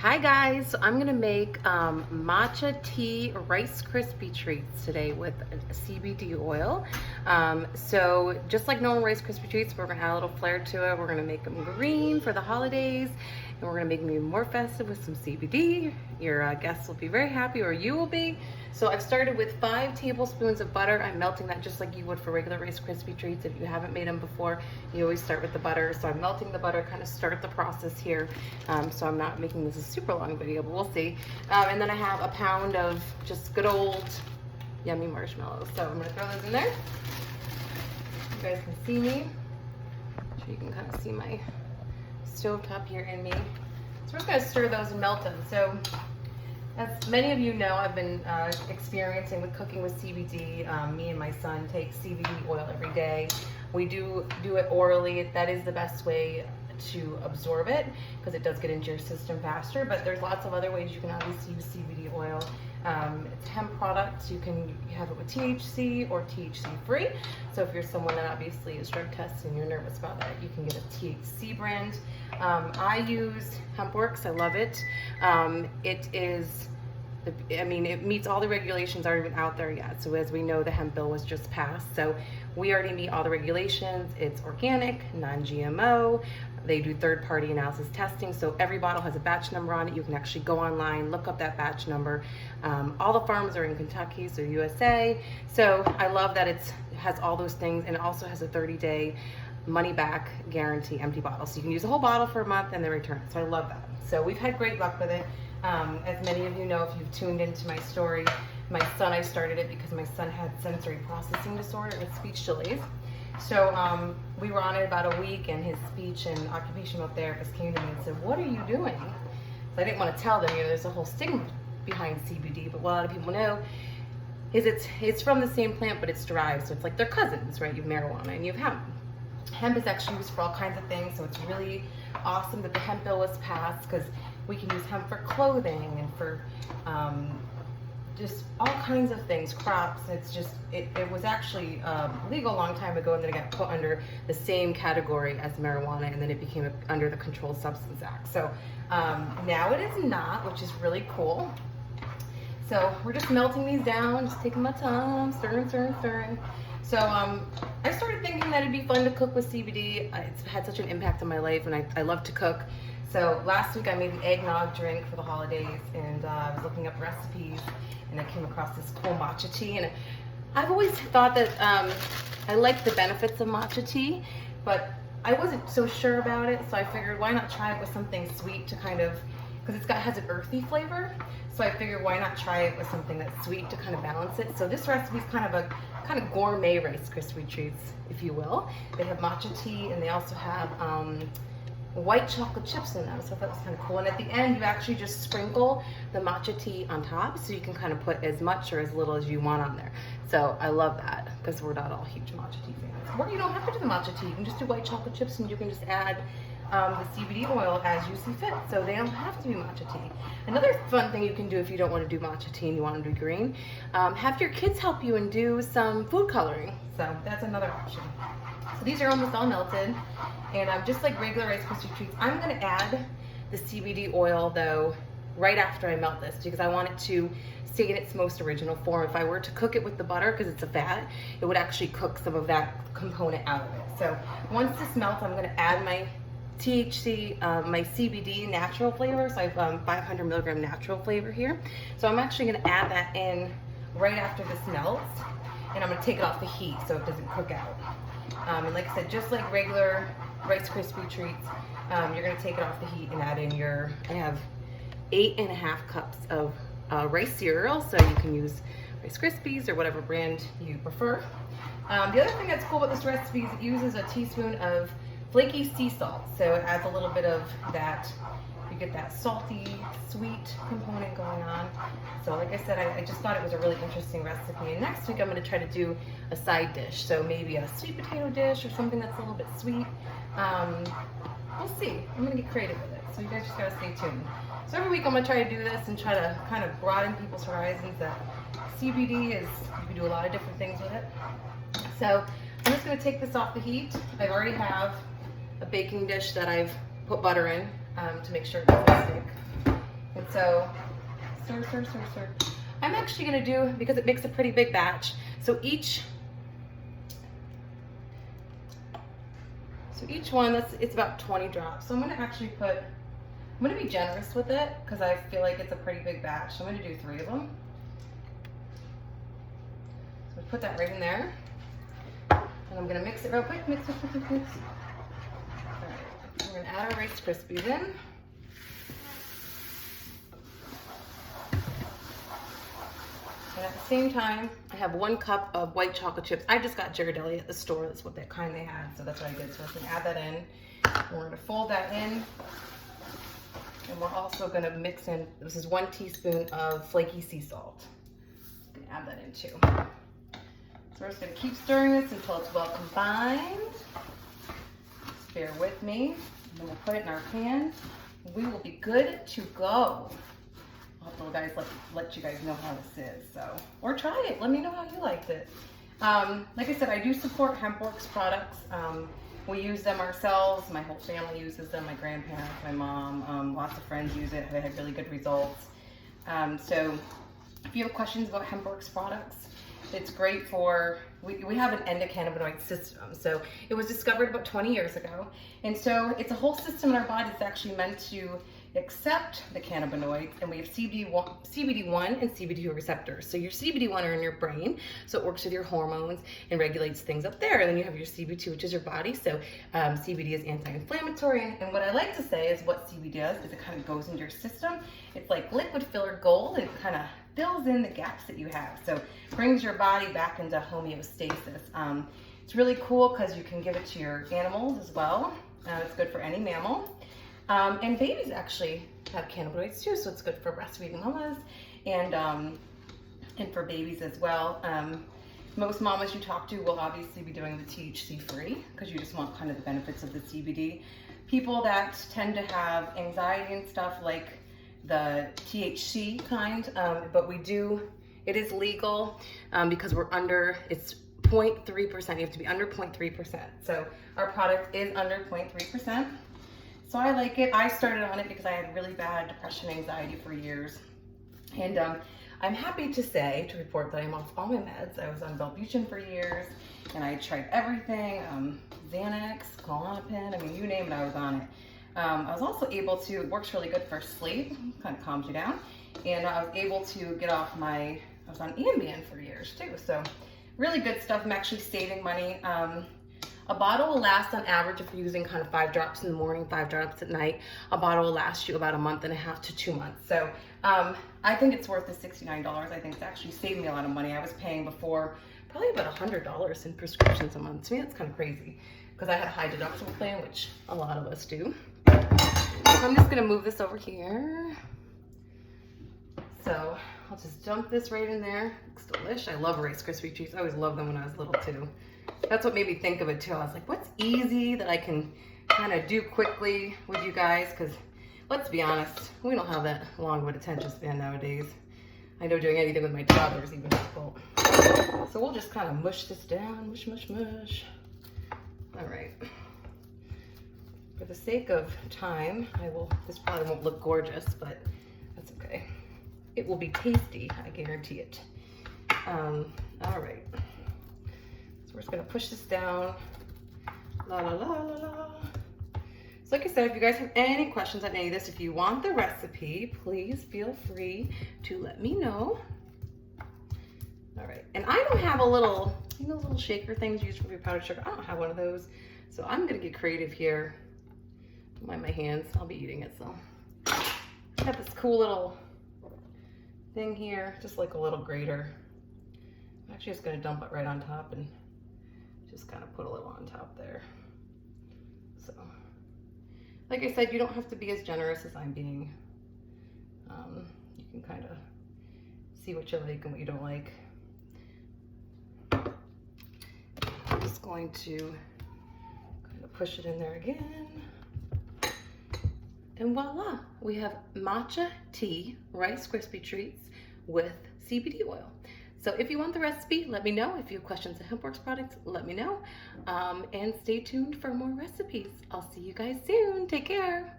Hi guys, so I'm gonna make matcha tea Rice Krispie Treats today with CBD oil. So just like normal Rice Krispie Treats, we're gonna add a little flair to it. We're gonna make them green for the holidays, and we're gonna make them even more festive with some CBD. Your guests will be very happy, or you will be. So I've started with 5 tablespoons of butter. I'm melting that just like you would for regular Rice Krispie Treats. If you haven't made them before, you always start with the butter. So I'm melting the butter, kind of start the process here. So I'm not making this a super long video, but we'll see. And then I have a pound of just good old yummy marshmallows. So I'm gonna throw those in there. You guys can see me. So you can kind of see my stovetop here in me. So we're just gonna stir those and melt them. So as many of you know, I've been experiencing with cooking with CBD. Me and my son take CBD oil every day. We do it orally. That is the best way to absorb it because it does get into your system faster, but there's lots of other ways you can obviously use CBD oil. It's hemp products. You can have it with THC or THC free. So if you're someone that obviously is drug tested and you're nervous about that, you can get a THC brand. I use HempWorks. I love it. It meets all the regulations, aren't even out there yet. So as we know, the hemp bill was just passed. So we already meet all the regulations. It's organic, non-GMO. They do third-party analysis testing. So every bottle has a batch number on it. You can actually go online, look up that batch number. All the farms are in Kentucky, so USA. So I love that it has all those things, and it also has a 30-day money-back guarantee empty bottle. So you can use the whole bottle for a month and then return it. So I love that. So we've had great luck with it. As many of you know, if you've tuned into my story, my son, I started it because my son had sensory processing disorder with speech delays. So we were on it about a week, and his speech and occupational therapist came to me and said, "What are you doing?" So I didn't want to tell them, there's a whole stigma behind CBD, but what a lot of people know is it's from the same plant, but it's derived. So it's like they're cousins, right? You have marijuana and you have hemp. Hemp is actually used for all kinds of things, so it's really awesome that the hemp bill was passed because we can use hemp for clothing and for just all kinds of things, crops. It was actually legal a long time ago, and then it got put under the same category as marijuana, and then it became under the Controlled Substance Act. So now it is not, which is really cool. So we're just melting these down, just taking my time, stirring. So I started thinking that it'd be fun to cook with CBD. It's had such an impact on my life, and I love to cook. So last week I made an eggnog drink for the holidays, and I was looking up recipes, and I came across this cool matcha tea. And I've always thought that I like the benefits of matcha tea, but I wasn't so sure about it. So I figured, why not try it with something sweet to kind of, because has an earthy flavor. So I figured, why not try it with something that's sweet to kind of balance it. So this recipe is kind of gourmet Rice Krispie Treats, if you will. They have matcha tea, and they also have white chocolate chips in them, so that was kind of cool. And at the end, you actually just sprinkle the matcha tea on top, so you can kind of put as much or as little as you want on there. So I love that, because we're not all huge matcha tea fans. Or you don't have to do the matcha tea. You can just do white chocolate chips, and you can just add the CBD oil as you see fit. So they don't have to be matcha tea. Another fun thing you can do if you don't want to do matcha tea and you want to do green, have your kids help you and do some food coloring. So that's another option. So these are almost all melted, and just like regular Rice Krispie Treats, I'm going to add the CBD oil though right after I melt this, because I want it to stay in its most original form. If I were to cook it with the butter, because it's a fat, it would actually cook some of that component out of it. So once this melts, I'm going to add my THC, my CBD natural flavor. So I have 500 milligram natural flavor here. So I'm actually going to add that in right after this melts, and I'm going to take it off the heat so it doesn't cook out. And like I said, just like regular Rice Krispie Treats, you're going to take it off the heat and add in I have 8.5 cups of rice cereal, so you can use Rice Krispies or whatever brand you prefer. The other thing that's cool about this recipe is it uses a teaspoon of flaky sea salt, so it adds a little bit of that. You get that salty, sweet component going on. So like I said, I just thought it was a really interesting recipe. And next week I'm going to try to do a side dish. So maybe a sweet potato dish or something that's a little bit sweet. We'll see. I'm going to get creative with it. So you guys just got to stay tuned. So every week I'm going to try to do this and try to kind of broaden people's horizons. That CBD is, you can do a lot of different things with it. So I'm just going to take this off the heat. I already have a baking dish that I've put butter in to make sure it doesn't stick. So stir, stir, stir, stir. I'm actually gonna do, because it makes a pretty big batch, so each one, it's about 20 drops. So I'm gonna actually I'm gonna be generous with it because I feel like it's a pretty big batch. So I'm gonna do 3 of them. So we put that right in there. And I'm gonna mix it real quick, mix. All right, we're gonna add our Rice Krispies in. And at the same time, I have 1 cup of white chocolate chips. I just got Ghirardelli at the store. That's what that kind they had, so that's what I did. So I'm gonna add that in. And we're gonna fold that in. And we're also gonna mix in, this is 1 teaspoon of flaky sea salt. I'm gonna add that in too. So we're just gonna keep stirring this until it's well combined. Just bear with me. And then we'll put it in our pan. We will be good to go. I'll have to let you guys know how this is. So, or try it. Let me know how you liked it. Like I said, I do support HempWorks products. We use them ourselves. My whole family uses them. My grandparents, my mom, lots of friends use it. They had really good results. So if you have questions about HempWorks products, it's great for, we have an endocannabinoid system. So it was discovered about 20 years ago. And so it's a whole system in our body that's actually meant to accept the cannabinoids, and we have CBD1 and CBD2 receptors. So your CBD1 are in your brain, so it works with your hormones and regulates things up there. And then you have your CBD2, which is your body. So CBD is anti-inflammatory. And what I like to say is what CBD does is it kind of goes into your system. It's like liquid filler gold. It kind of fills in the gaps that you have. So brings your body back into homeostasis. It's really cool because you can give it to your animals as well. It's good for any mammal. And babies actually have cannabinoids too, so it's good for breastfeeding mamas and for babies as well. Most mamas you talk to will obviously be doing the THC free because you just want kind of the benefits of the CBD. People that tend to have anxiety and stuff like the THC kind, but it is legal because we're under, it's 0.3%. You have to be under 0.3%. So our product is under 0.3%. So I like it. I started on it because I had really bad depression and anxiety for years. And I'm happy to report that I'm off all my meds. I was on Wellbutrin for years, and I tried everything, Xanax, Klonopin, I mean, you name it, I was on it. I was also able to, it works really good for sleep, kind of calms you down. And I was able to get off I was on Ambien for years too. So really good stuff. I'm actually saving money. A bottle will last on average, if you're using kind of 5 drops in the morning, 5 drops at night, a bottle will last you about a month and a half to 2 months. So I think it's worth the $69. I think it's actually saved me a lot of money. I was paying before probably about $100 in prescriptions a month. To me, that's kind of crazy because I had a high deductible plan, which a lot of us do. So I'm just gonna move this over here. So I'll just dump this right in there. Looks delish. I love Rice Krispies Treats. I always loved them when I was little too. That's what made me think of it too. I was like, what's easy that I can kind of do quickly with you guys? Because let's be honest, we don't have that long of an attention span nowadays. I know doing anything with my toddler is even difficult. So we'll just kind of mush this down, mush, mush, mush. All right. For the sake of time, this probably won't look gorgeous, but that's okay. It will be tasty, I guarantee it. All right. We're just gonna push this down. La la la la la. So like I said, if you guys have any questions on any of this, if you want the recipe, please feel free to let me know. All right, and I don't have a little, you know, those little shaker things used for your powdered sugar. I don't have one of those, so I'm gonna get creative here. Don't mind my hands, I'll be eating it. So I got this cool little thing here, just like a little grater. I'm actually just gonna dump it right on top and just kind of put a little on top there. So, like I said, you don't have to be as generous as I'm being. You can kind of see what you like and what you don't like. I'm just going to kind of push it in there again. And voila, we have Matcha Tea Rice Krispies Treats with CBD oil. So if you want the recipe, let me know. If you have questions on HempWorks products, let me know. And stay tuned for more recipes. I'll see you guys soon. Take care.